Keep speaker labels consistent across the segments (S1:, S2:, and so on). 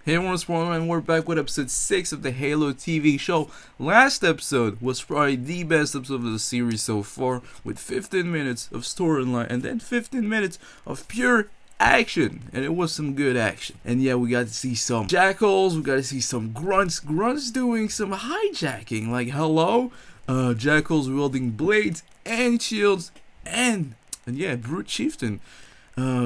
S1: Hey everyone, it's Paramount, and we're back with episode 6 of the Halo TV show. Last episode was probably the best episode of the series so far, with 15 minutes of storyline and then 15 minutes of pure action, and it was some good action. And yeah, we got to see some jackals, we got to see some grunts doing some hijacking, like hello, jackals wielding blades and shields, and yeah, brute chieftain.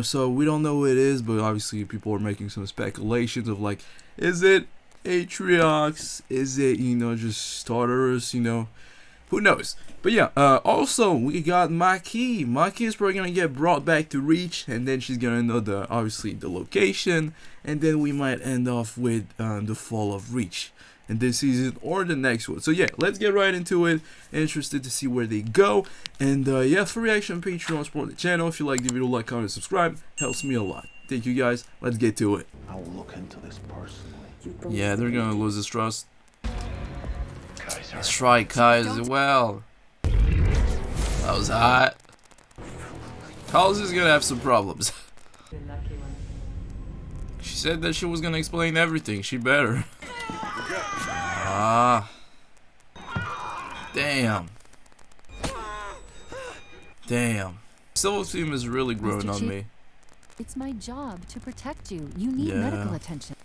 S1: So we don't know who it is, but obviously people are making some speculations of like, is it Atriox? Is it, just Tartarus? Who knows? But yeah, also we got Maki. Maki is probably gonna get brought back to Reach, and then she's gonna know obviously the location, and then we might end off with the fall of Reach in this season or the next one. So yeah, let's get right into it. Interested to see where they go. And yeah, for reaction, Patreon, support the channel. If you like the video, like, comment, subscribe. Helps me a lot. Thank you guys. Let's get to it.
S2: I will look into this personally.
S1: Yeah, they're gonna lose this trust. Let's try Kai as well. That was hot. Kai's gonna have some problems. She said that she was gonna explain everything. She better. Ah. Damn. Damn. Silver Team is really growing on me.
S3: It's my job to protect you. You need medical attention.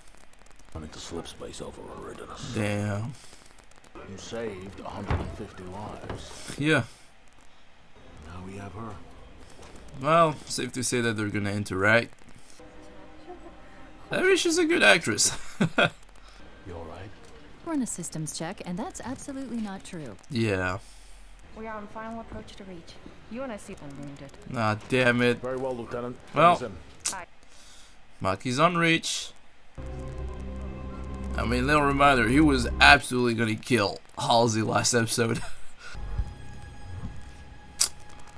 S2: Wanting to slip space over Originus.
S1: Damn.
S2: You saved 150 lives.
S1: Yeah.
S2: Now we have her.
S1: Well, safe to say that they're gonna interact. I mean, she's a good actress.
S2: You alright?
S3: Run a systems check, and that's absolutely not true.
S1: Yeah.
S4: We are on final approach to Reach. You and I see them wounded.
S1: Nah, damn it.
S2: Very well, Lieutenant.
S1: Well, Maki's on Reach. I mean, little reminder, he was absolutely gonna kill Halsey last episode.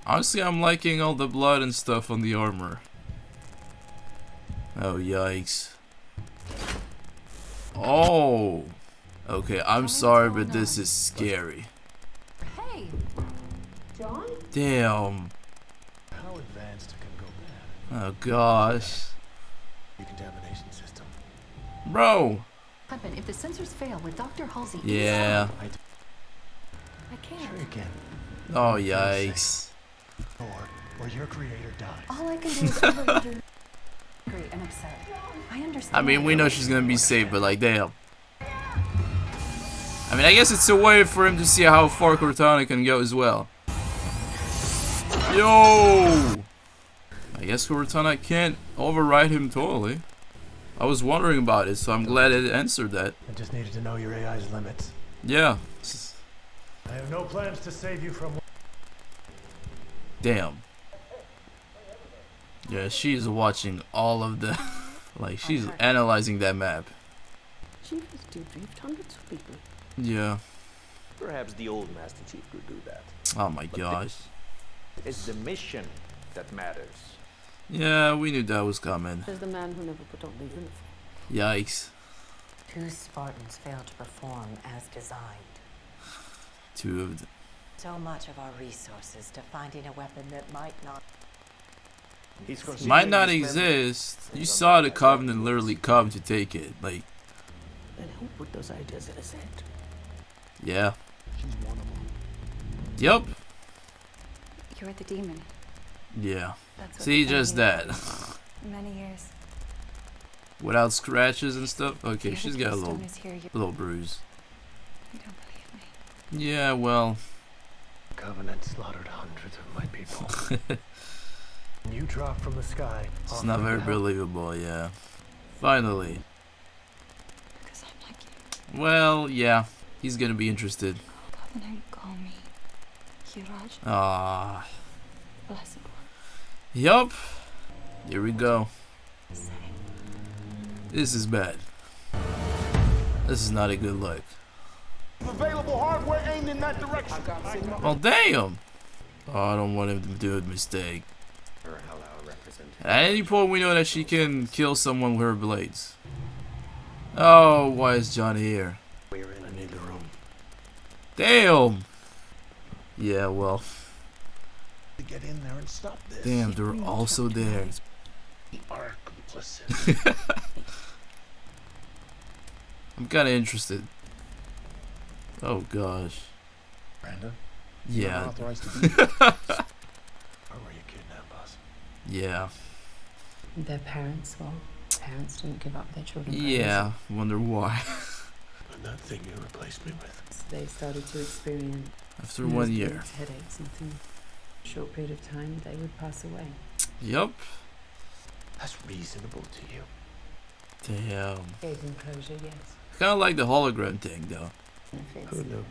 S1: Honestly, I'm liking all the blood and stuff on the armor. Oh, yikes. Oh. Okay, I'm sorry, but this is scary.
S3: Hey,
S4: John?
S1: Damn.
S2: How advanced can go bad?
S1: Oh, gosh.
S2: Decontamination system.
S1: Bro.
S3: happen if the sensors fail with Dr. Halsey?
S1: Yeah.
S4: I can't.
S2: Sure you can.
S1: Oh, yikes.
S2: Or your creator dies.
S3: All I can do is overhear angry and upset. I understand.
S1: I mean, we know she's gonna be safe, but like, damn. I mean, I guess it's a way for him to see how far Cortana can go as well. Yo! I guess Cortana can't override him totally. I was wondering about it, so I'm glad it answered that.
S5: I just needed to know your AI's limits.
S1: Yeah.
S5: I have no plans to save you from...
S1: Damn. Yeah, she's watching all of the... like, she's analyzing that map.
S4: Chief has debriefed hundreds of people.
S1: Yeah.
S6: Perhaps the old Master Chief could do that.
S1: Oh my gosh.
S6: It's the mission that matters.
S1: Yeah, we knew that was coming.
S4: There's the man who never put on the uniform.
S1: Yikes.
S7: 2 Spartans failed to perform as designed.
S1: 2 of them.
S7: So much of our resources to finding a weapon that might not...
S1: Might not exist. You saw the Covenant literally come to take it. Like,
S4: And who put those ideas in his head?
S1: yeah.
S2: She's one of them.
S1: Yep.
S8: You're the demon.
S1: Yeah.
S8: That's what
S1: See,
S8: the
S1: just
S8: family
S1: that.
S8: has been many years.
S1: Without scratches and stuff. Okay,
S8: If
S1: she's
S8: the
S1: got a
S8: keystone is here, you
S1: little bruise.
S8: don't believe me.
S1: Yeah, well.
S2: Covenant slaughtered hundreds of my people.
S5: You drop from the sky.
S1: It's not very believable, yeah. Finally.
S8: Because I'm like you.
S1: Well, yeah. He's gonna be interested.
S8: Covenant, call me Kiraj,
S1: Ah.
S8: blessed one.
S1: Yup. Here we go.
S8: Say,
S1: This is bad. This is not a good look.
S2: Available hardware aimed in that direction.
S1: Well, damn. Oh, I don't want him to do a mistake. At any point, we know that she can kill someone with her blades. Oh, why is John here?
S2: I need the room.
S1: Damn. Yeah, well.
S2: To get in there and stop this.
S1: Damn, they're also there.
S2: We are complicit.
S1: I'm kind of interested. Oh gosh.
S5: Brandon?
S1: Yeah.
S5: Authorized to be. Or were you kidnapped, boss?
S1: Yeah.
S9: Their parents, well, parents didn't give up their children.
S1: Yeah. Wonder why.
S5: And that thing you replaced me with.
S9: They started to experience
S1: After 1 year.
S9: nosebleeds, headaches, and in a short period of time they would pass away.
S1: Yup.
S5: That's reasonable to you.
S1: Damn.
S9: Gave them closure, yes.
S1: Kind of like the hologram thing, though.
S9: Benefits.
S5: Who knew?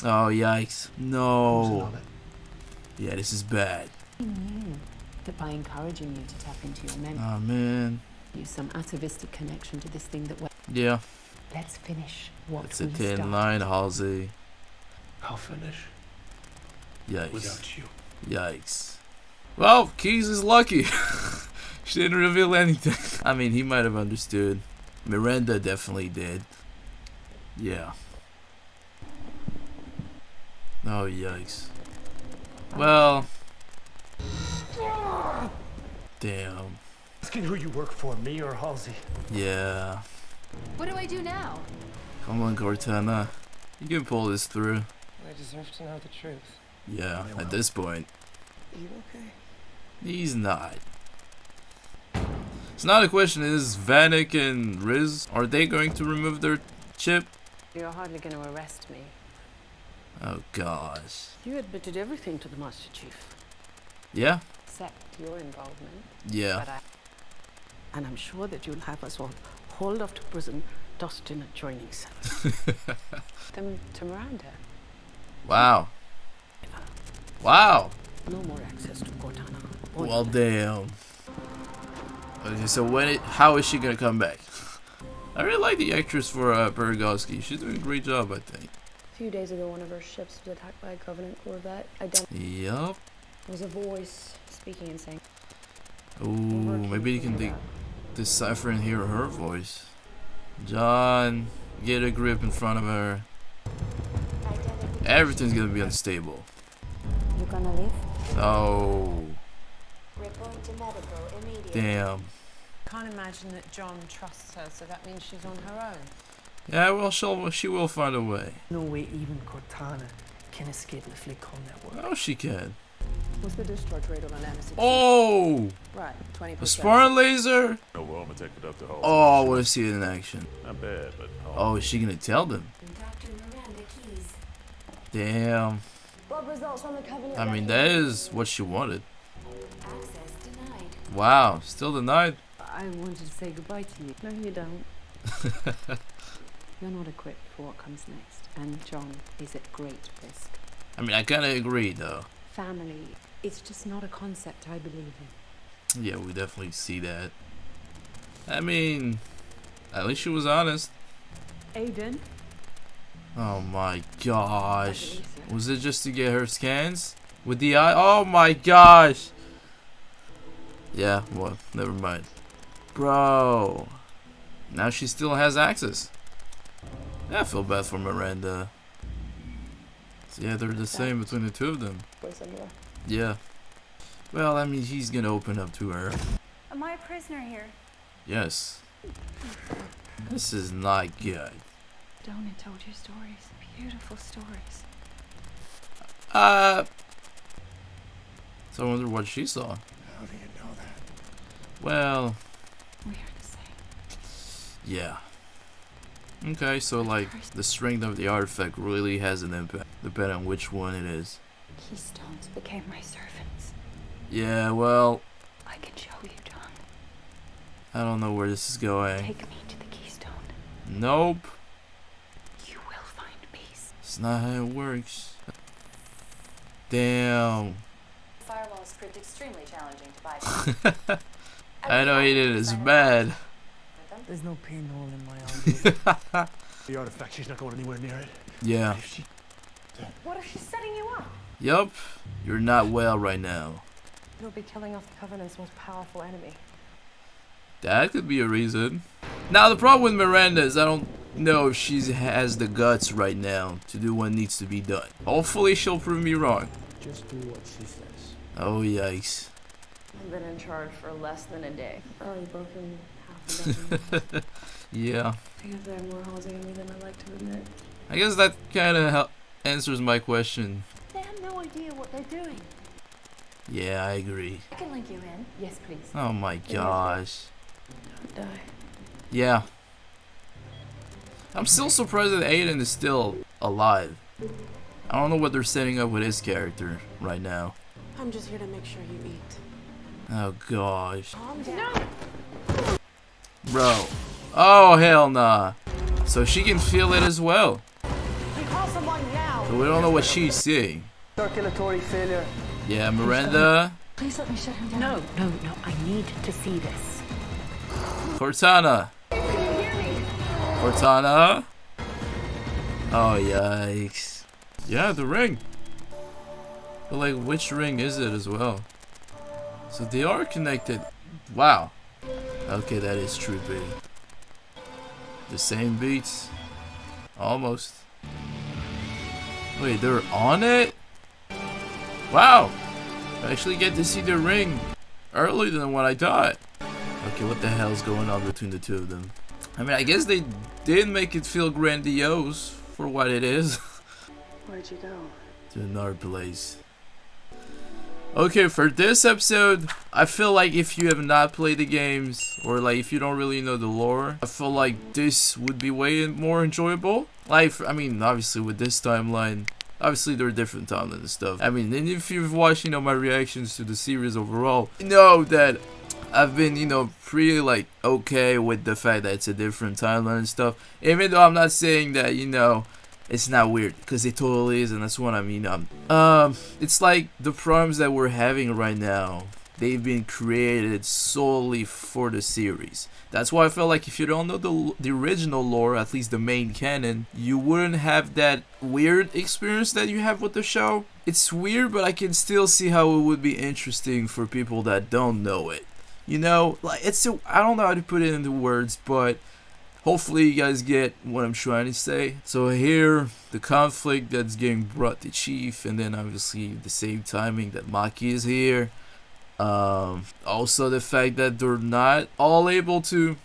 S1: Oh yikes!
S5: Who's
S1: No.
S5: on it?
S1: Yeah, this is bad.
S9: He knew that by encouraging you to tap into your memory,
S1: Oh man.
S9: some atavistic connection to this thing that went.
S1: Yeah.
S9: Let's finish what
S1: It's a
S9: we
S1: thin
S9: started.
S1: line, Halsey.
S5: I'll finish
S1: Yikes.
S5: without you.
S1: Yikes. Well, Keys is lucky. She didn't reveal anything. I mean, he might have understood. Miranda definitely did. Yeah. Oh, yikes. Well. Damn.
S5: Asking who you work for, me or Halsey?
S1: Yeah.
S4: What do I do now?
S1: Come on, Cortana. You can pull this through.
S2: I deserve to know the truth.
S1: Yeah,
S5: I will.
S1: at this point.
S2: Are you okay?
S1: He's not. It's not a question, is Vanek and Riz, are they going to remove their chip?
S9: You're hardly going to arrest me.
S1: Oh gosh.
S10: You admitted everything to the Master Chief,
S1: Yeah?
S9: Except your involvement.
S1: Yeah.
S9: But
S10: and I'm sure that you'll have us all hauled off to prison, tossed in adjoining cells.
S9: them to Miranda.
S1: Wow. Wow.
S10: No more access to Cortana. or
S1: Well,
S10: the-
S1: damn. Okay, so how is she gonna come back? I really like the actress for Bergoski. She's doing a great job, I think.
S4: A few days ago, one of our ships was attacked by a Covenant corvette.
S1: Yup.
S4: There was a voice speaking and saying,
S1: Ooh, maybe you can decipher and hear her voice. John, get a grip in front of her. Everything's gonna be unstable.
S3: You gonna leave?
S1: Oh,
S3: Report to medical immediately.
S1: damn.
S7: Can't imagine that John trusts her, so that means she's on her own.
S1: Yeah, well, she will find a way.
S2: No way even Cortana can escape the Flickholm network.
S1: Oh, she can.
S10: What's the discharge rate on an MSC?
S1: Oh,
S10: Right, 20%.
S1: a Spartan laser.
S11: No, well, I'm gonna take it up to Halsey.
S1: Oh, I want to see it in action.
S11: Not bad, but
S1: Oh, is she gonna tell them?
S3: Dr. Miranda Keys.
S1: Damn.
S3: What results from the Covenant?
S1: I mean, that is what she wanted.
S3: Access denied.
S1: Wow, still denied.
S9: I wanted to say goodbye to you.
S10: No, you don't.
S9: You're not equipped for what comes next, and John is at great risk.
S1: I mean, I kind of agree, though.
S9: Family, it's just not a concept I believe in.
S1: Yeah, we definitely see that. I mean, at least she was honest.
S9: Aiden?
S1: Oh my gosh. Was it just to get her scans? With the eye? Oh my gosh. Yeah, well, never mind. Bro. Now she still has access. Yeah, I feel bad for Miranda. So yeah, they're the same between the two of them. Yeah. Well, I mean, he's gonna open up to her.
S4: Am I a prisoner here?
S1: Yes. This is not good.
S8: Donna told you stories, beautiful stories.
S1: So I wonder what she saw.
S5: How do you know that?
S1: Well,
S8: We are the same.
S1: yeah. Okay, so like the strength of the artifact really has an impact, depending on which one it is.
S8: Keystones became my servants.
S1: Yeah, well,
S8: I can show you, John.
S1: I don't know where this is going.
S8: Take me to the keystone.
S1: Nope,
S8: You will find peace.
S1: it's not how it works. Damn.
S3: Firewalls proved extremely challenging to bypass.
S1: I know he did. It's bad.
S2: There's no pinhole in my arm.
S5: The artifact, she's not going anywhere near it.
S1: Yeah.
S5: If she...
S4: What if she's setting you up?
S1: Yup. You're not well right now.
S4: You'll be killing off the Covenant's most powerful enemy.
S1: That could be a reason. Now the problem with Miranda is I don't know if she has the guts right now to do what needs to be done. Hopefully she'll prove me wrong.
S2: Just do what she says.
S1: Oh yikes.
S4: I've been in charge for less than a day. I've already broken half
S1: Yeah.
S8: I guess they're more Halsey in me than I like to admit.
S1: I guess that kind of answers my question.
S4: They have no idea what they're doing.
S1: Yeah, I agree.
S4: I can link you in.
S3: Yes, please.
S1: Oh my gosh.
S8: Don't die.
S1: Yeah. I'm still surprised that Aiden is still alive. I don't know what they're setting up with his character right now.
S10: I'm just here to make sure you eat.
S1: Oh gosh.
S10: Calm down.
S1: Bro. Oh hell nah. So she can feel it as well.
S10: You call someone now.
S1: So we don't know what she's seeing.
S2: Circulatory failure.
S1: Yeah, Miranda.
S3: Please let me shut him down.
S7: No, I need to see this.
S1: Cortana. Cortana. Oh yikes. Yeah, the ring. But like, which ring is it as well? So they are connected. Wow. Okay, that is trippy. The same beats. Almost. Wait, they're on it? Wow. I actually get to see the ring earlier than what I thought. Okay, what the hell's going on between the two of them? I mean, I guess they did make it feel grandiose for what it is.
S8: Where'd you go?
S1: To another place. Okay, for this episode, I feel like if you have not played the games, or like if you don't really know the lore, I feel like this would be way more enjoyable. Like, I mean, obviously with this timeline, obviously there are different timelines and stuff. I mean, and if you've watched, you know, my reactions to the series overall, you know that I've been, you know, pretty like okay with the fact that it's a different timeline and stuff. Even though I'm not saying that, you know, it's not weird, because it totally is, and that's what I mean. It's like the problems that we're having right now, they've been created solely for the series. That's why I feel like if you don't know the original lore, at least the main canon, you wouldn't have that weird experience that you have with the show. It's weird, but I can still see how it would be interesting for people that don't know it. You know, like I don't know how to put it into words, but hopefully you guys get what I'm trying to say. So here, the conflict that's getting brought to Chief, and then obviously the same timing that Maki is here. Also the fact that they're not all able to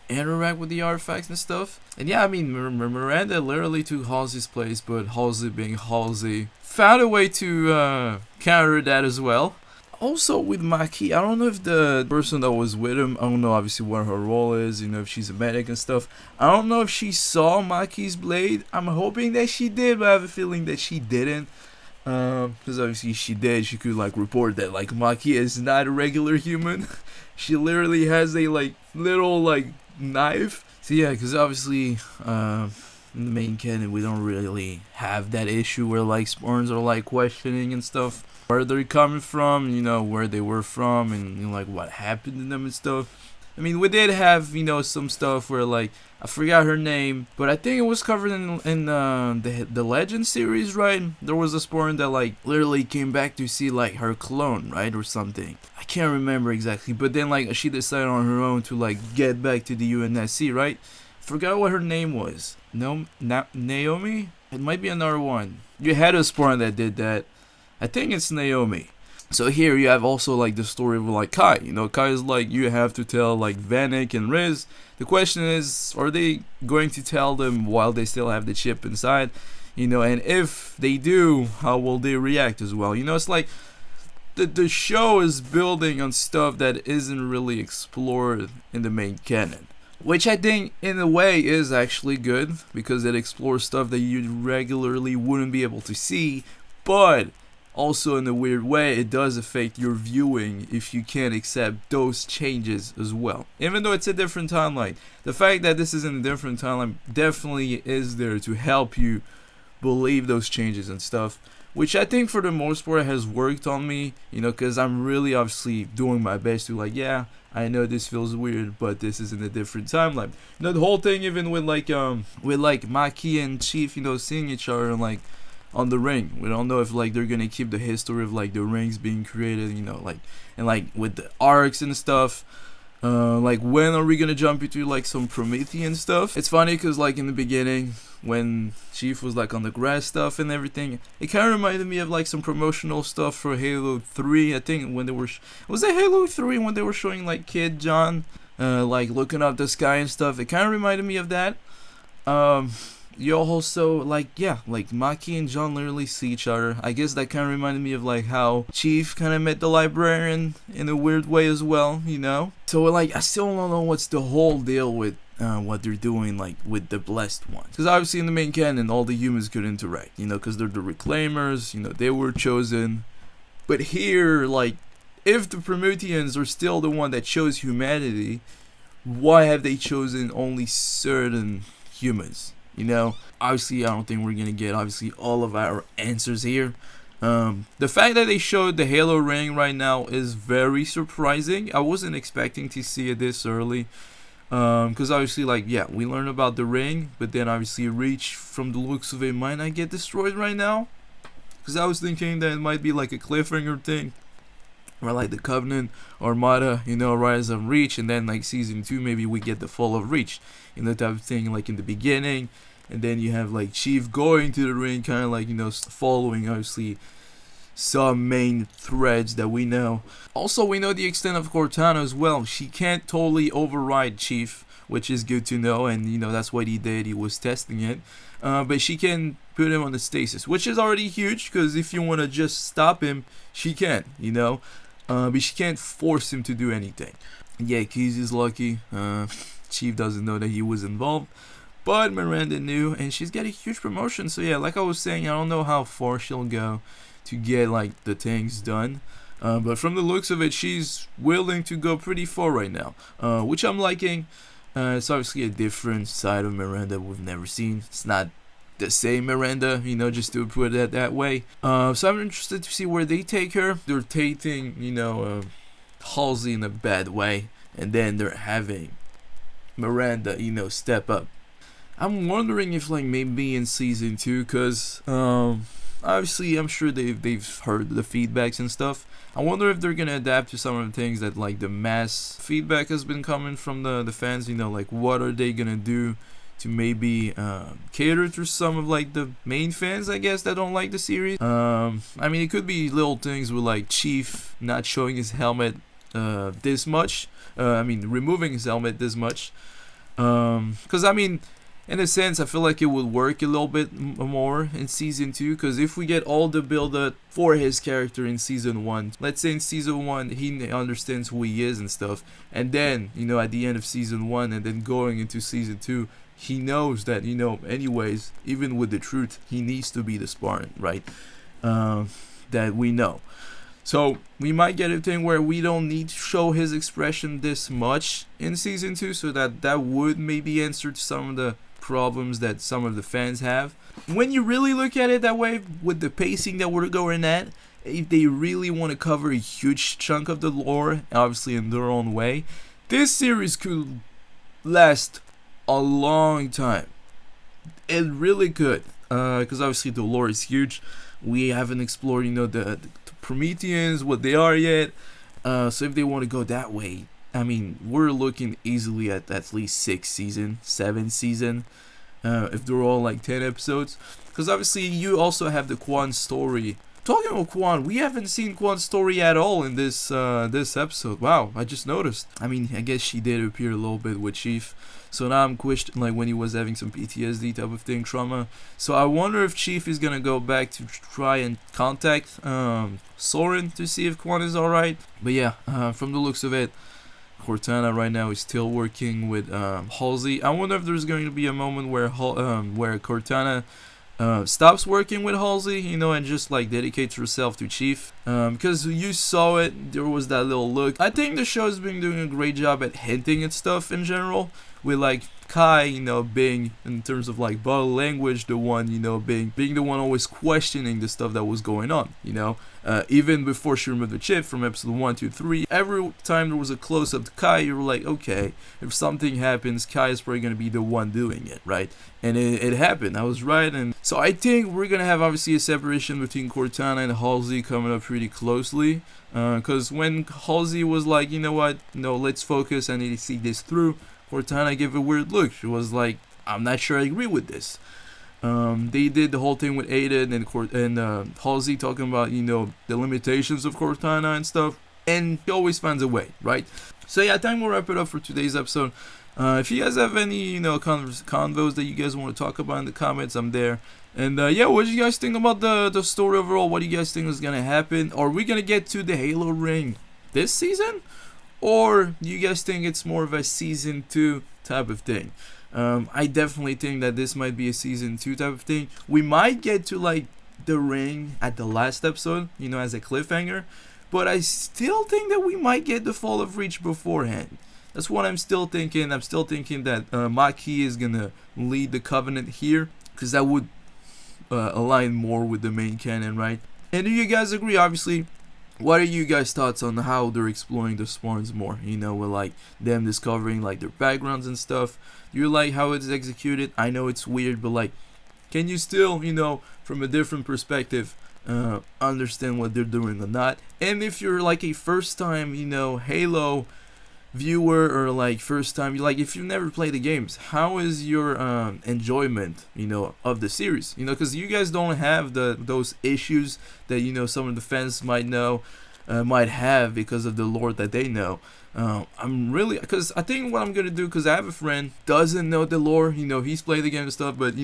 S1: interact with the artifacts and stuff. And yeah, I mean, Miranda literally took Halsey's place, but Halsey being Halsey found a way to counter that as well. Also with Maki, I don't know if the person that was with him, I don't know obviously what her role is, you know, if she's a medic and stuff. I don't know if she saw Maki's blade. I'm hoping that she did, but I have a feeling that she didn't. Because obviously she did, she could like report that like Maki is not a regular human. She literally has a like little like knife. So yeah, because obviously in the main canon we don't really have that issue where like spawns are like questioning and stuff where they're coming from, you know, where they were from, and you know, like what happened to them and stuff. I mean, we did have, you know, some stuff where like I forgot her name, but I think it was covered in the Legend series, right? There was a spawn that like literally came back to see like her clone, right, or something. I can't remember exactly, but then like she decided on her own to like get back to the UNSC, right? Forgot what her name was. No, not Naomi. It might be another one. You had a spawn that did that. I think it's Naomi. So here you have also like the story of like Kai. You know, Kai is like, you have to tell like Vanek and Riz. The question is, are they going to tell them while they still have the chip inside? You know, and if they do, how will they react as well? You know, it's like the show is building on stuff that isn't really explored in the main canon. Which I think in a way is actually good, because it explores stuff that you regularly wouldn't be able to see, but also in a weird way it does affect your viewing if you can't accept those changes as well. Even though it's a different timeline, the fact that this is in a different timeline definitely is there to help you believe those changes and stuff, which I think for the most part has worked on me, you know, because I'm really obviously doing my best to like, yeah, I know this feels weird, but this is in a different timeline. You know, the whole thing even with like Maki and Chief, you know, seeing each other and like on the ring, we don't know if like they're gonna keep the history of like the rings being created, you know, like, and like with the arcs and stuff. Like when are we gonna jump into like some Promethean stuff? It's funny because like in the beginning when Chief was like on the grass stuff and everything, it kind of reminded me of like some promotional stuff for Halo 3. I think when they were was it Halo 3 when they were showing like Kid John like looking up the sky and stuff. It kind of reminded me of that. You also like Maki and John literally see each other. I guess that kind of reminded me of like how Chief kind of met the librarian in a weird way as well, you know. So like I still don't know what's the whole deal with what they're doing like with the blessed ones, because obviously in the main canon all the humans could interact, you know, because they're the reclaimers, you know, they were chosen. But here, like, if the Prometheans are still the one that chose humanity, why have they chosen only certain humans? You know, obviously I don't think we're gonna get obviously all of our answers here. The fact that they showed the Halo ring right now is very surprising. I wasn't expecting to see it this early, because obviously, like, yeah, we learned about the ring, but then obviously Reach, from the looks of it, might not get destroyed right now, because I was thinking that it might be like a cliffhanger thing, or like the Covenant Armada, you know, rise of Reach, and then like season 2 maybe we get the fall of Reach, you know, type of thing, like in the beginning. And then you have like Chief going to the ring, kind of like, you know, following obviously some main threads that we know. Also, we know the extent of Cortana as well. She can't totally override Chief, which is good to know, and you know that's what he did. He was testing it, but she can put him on the stasis, which is already huge, because if you want to just stop him, she can, you know, but she can't force him to do anything. Yeah, Keys is lucky. Chief doesn't know that he was involved. But Miranda knew, and she's got a huge promotion. So yeah, like I was saying, I don't know how far she'll go to get like the things done. But from the looks of it, she's willing to go pretty far right now, which I'm liking. It's obviously a different side of Miranda we've never seen. It's not the same Miranda, you know, just to put it that way. So I'm interested to see where they take her. They're taking, you know, Halsey in a bad way, and then they're having Miranda, you know, step up. I'm wondering if like maybe in season 2, cause obviously I'm sure they've heard the feedbacks and stuff. I wonder if they're gonna adapt to some of the things that like the mass feedback has been coming from the fans. You know, like what are they gonna do to maybe cater to some of like the main fans, I guess, that don't like the series. I mean, it could be little things with like Chief not showing his helmet this much. I mean, removing his helmet this much. Cause I mean, in a sense, I feel like it would work a little bit more in season 2, because if we get all the build up for his character in season 1, let's say in season 1 he understands who he is and stuff, and then, you know, at the end of season 1 and then going into season 2, he knows that, you know, anyways, even with the truth, he needs to be the Spartan, right? That we know. So we might get a thing where we don't need to show his expression this much in season 2, so that would maybe answer some of the problems that some of the fans have. When you really look at it that way, with the pacing that we're going at, if they really want to cover a huge chunk of the lore, obviously in their own way, this series could last a long time. It really could, because obviously the lore is huge. We haven't explored, you know, the Prometheans, what they are yet. So if they want to go that way, I mean, we're looking easily at least 6 season, 7 season, if they're all like 10 episodes. Because obviously you also have the Quan story. Talking about Quan, we haven't seen Quan's story at all in this episode. Wow, I just noticed. I mean, I guess she did appear a little bit with Chief. So now I'm questioning, like, when he was having some PTSD type of thing, trauma. So I wonder if Chief is gonna go back to try and contact Soren to see if Quan is alright. But yeah, from the looks of it, Cortana right now is still working with Halsey. I wonder if there's going to be a moment where Cortana stops working with Halsey, you know, and just like dedicates herself to Chief. Because you saw it, there was that little look. I think the show's been doing a great job at hinting at stuff in general, with like Kai, you know, being, in terms of like body language, the one, you know, being the one always questioning the stuff that was going on, you know. Even before she removed the chip from episode 1, 2, 3, every time there was a close-up to Kai, you were like, okay, if something happens, Kai is probably going to be the one doing it, right? And it happened. I was right. And so I think we're going to have obviously a separation between Cortana and Halsey coming up pretty closely. Because when Halsey was like, you know what, no, let's focus, I need to see this through, Cortana gave a weird look. She was like, I'm not sure I agree with this. They did the whole thing with Aiden and Halsey talking about, you know, the limitations of Cortana and stuff, and he always finds a way, right? So yeah, I think we'll wrap it up for today's episode. If you guys have any, convos that you guys want to talk about in the comments, I'm there. And yeah, what do you guys think about the story overall? What do you guys think is gonna happen? Are we gonna get to the Halo ring this season, or do you guys think it's more of a season 2 type of thing? I definitely think that this might be a season 2 type of thing. We might get to like the ring at the last episode, as a cliffhanger, but I still think that we might get the Fall of Reach beforehand. That's what I'm still thinking. I'm still thinking that Maki is gonna lead the Covenant here, because that would align more with the main canon, right? And do you guys agree? Obviously, what are you guys' thoughts on how they're exploring the spawns more? With like them discovering like their backgrounds and stuff. Do you like how it's executed? I know it's weird, but like, can you still, from a different perspective, understand what they're doing or not? And if you're like a first time, Halo viewer, or like first time, if you've never played the games, how is your enjoyment of the series? Because you guys don't have those issues that some of the fans might have because of the lore that they know. I'm really, because I think what I'm gonna do, because I have a friend doesn't know the lore, he's played the game and stuff, but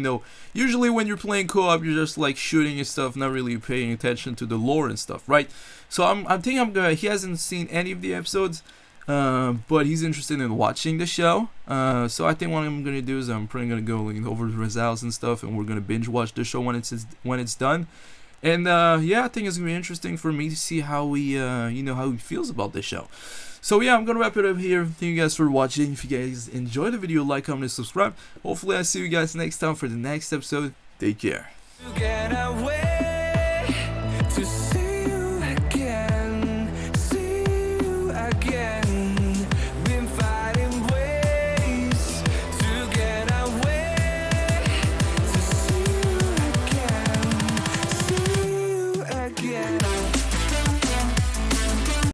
S1: usually when you're playing co-op, you're just like shooting and stuff, not really paying attention to the lore and stuff, right? So I think he hasn't seen any of the episodes, but he's interested in watching the show. So I think what I'm gonna do is I'm probably gonna go over to his house and stuff, and we're gonna binge watch the show when it's done. And yeah, I think it's gonna be interesting for me to see how how he feels about this show. So yeah, I'm gonna wrap it up here. Thank you guys for watching. If you guys enjoyed the video, like, comment, and subscribe. Hopefully I see you guys next time for the next episode. Take care.